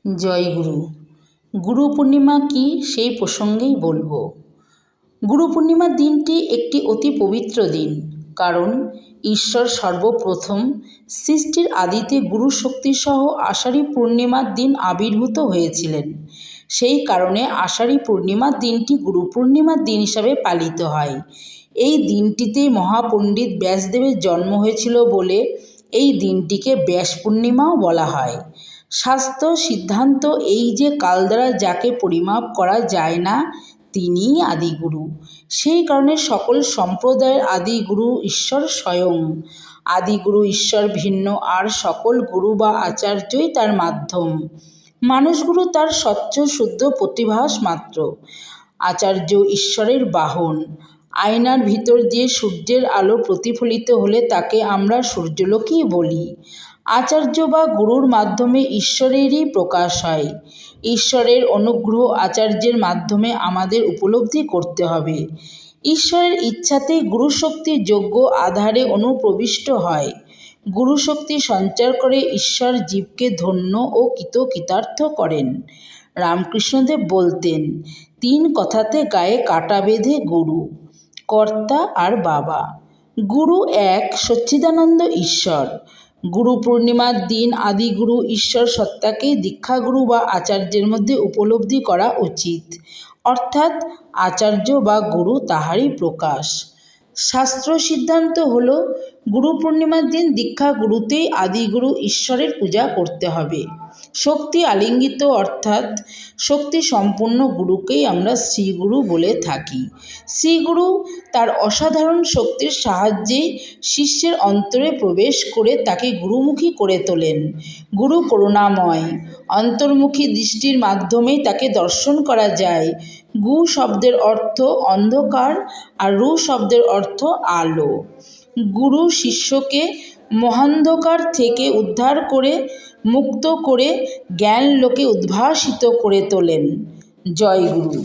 জয় গুরু। গুরু পূর্ণিমা কি সেই প্রসঙ্গেই বলবো। গুরু পূর্ণিমার দিনটি একটি অতি পবিত্র দিন, কারণ ঈশ্বর সর্বপ্রথম সৃষ্টির আদিতে গুরু শক্তিসহ আষাঢ়ী পূর্ণিমার দিন আবির্ভূত হয়েছিলেন। সেই কারণে আষাঢ়ী পূর্ণিমার দিনটি গুরু পূর্ণিমার দিন হিসাবে পালিত হয়। এই দিনটিতে মহাপণ্ডিত ব্যাসদেবের জন্ম হয়েছিল বলে এই দিনটিকে ব্যাস পূর্ণিমাও বলা হয়। শাস্ত্র সিদ্ধান্ত এই যে কাল দ্বারা যাকে পরিমাপ করা যায় না, তিনিই আদিগুরু। সেই কারণে সকল সম্প্রদায়ের আদিগুরু ঈশ্বর স্বয়ং। আদিগুরু ঈশ্বর ভিন্ন, আর সকল গুরু বা আচার্যই তার মাধ্যম। মানুষগুরু তার স্বচ্ছ শুদ্ধ প্রতিভাস মাত্র। আচার্য ঈশ্বরের বাহন। আয়নার ভিতর দিয়ে সূর্যের আলো প্রতিফলিত হলে তাকে আমরা সূর্যালোকই বলি। আচার্য বা গুরুর মাধ্যমে ঈশ্বরেরই প্রকাশ হয়। ঈশ্বরের অনুগ্রহ আচার্যের মাধ্যমে আমাদের উপলব্ধি করতে হবে। ঈশ্বরের ইচ্ছাতেই গুরুশক্তি যোগ্য আধারে অনুপ্রবিষ্ট হয়। গুরুশক্তি সঞ্চার করে ঈশ্বর জীবকে ধন্য ও কৃতার্থ করেন। রামকৃষ্ণদেব বলতেন, 3 কথাতে গায়ে কাটা বেঁধে গুরু, কর্তা আর বাবা। গুরু এক সচ্চিদানন্দ ঈশ্বর। গুরু পূর্ণিমার দিন আদিগুরু ঈশ্বর সত্তাকেই দীক্ষাগুরু বা আচার্যের মধ্যে উপলব্ধি করা উচিত, অর্থাৎ আচার্য বা গুরু তাহারই প্রকাশ। শাস্ত্র সিদ্ধান্ত হল গুরু পূর্ণিমার দিন দীক্ষাগুরুতেই আদিগুরু ঈশ্বরের পূজা করতে হবে। শক্তি আলিঙ্গিত অর্থাৎ শক্তি সম্পূর্ণ গুরুকেই আমরা শ্রীগুরু বলে থাকি। শ্রীগুরু তার অসাধারণ শক্তির সাহায্যেই শিষ্যের অন্তরে প্রবেশ করে তাকে গুরুমুখী করে তোলেন। গুরু করুণাময়, অন্তর্মুখী দৃষ্টির মাধ্যমেই তাকে দর্শন করা যায়। গু শব্দের অর্থ অন্ধকার আর রু শব্দের অর্থ আলো। গুরু শিষ্যকে মহান্ধকার থেকে উদ্ধার করে মুক্ত করে জ্ঞান লোকে উদ্ভাসিত করে তোলেন। জয় গুরু।